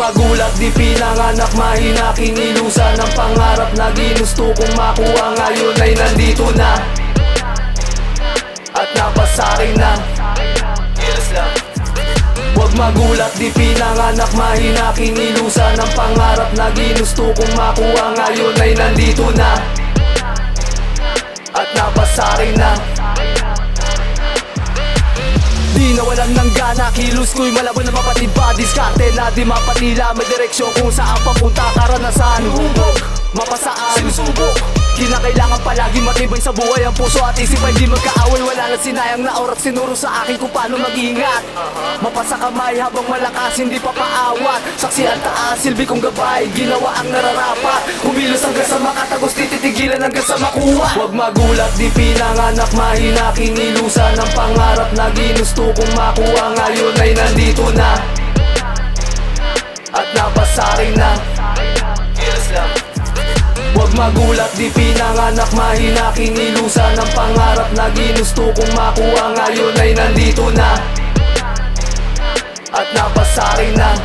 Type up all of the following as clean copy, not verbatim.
magulat, di pinanganak, mahina, kinilusan ng pangarap na ginusto kong makuha. Ngayon ay nandito na at napasarin na. Huwag magulat, di pinanganak, mahina, kinilusan ng pangarap na ginusto kong makuha. Ngayon ay nandito na at napasarin na. Di nawalan ng gana, kilos ko'y malabo na mapatiba. Diskarte na di mapatila, may direksyon kung saan papunta. Karanasan, hubog, mapasaan, sinusubok. Kinakailangan palagi matibay sa buhay ang puso at isip ay di magkaaway. Wala na sinayang na oras, sinuro sa akin kung paano mag-ingat. Mapasa kamay habang malakas, hindi pa paawat. Saksi ang taas, silbi kong gabay, ginawa ang nararapat. Humilos hanggang sa makatagos, tititigilan hanggang sa makuha. Huwag magulat, di pinanganak, mahina, kinilusan ng pangarap na ginusto kong makuha. Ngayon ay nandito na at napasarin na. Huwag magulat, di pinanganak, mahina, kinilusan ng pangarap na ginusto kong makuha. Ngayon ay nandito na at napasarin na.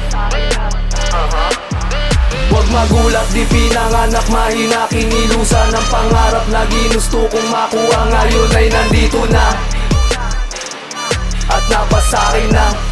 Huwag magulat, di pinanganak, mahina, kinilusan ng pangarap na ginusto kong makuha. Ngayon ay nandito na at napasarin na.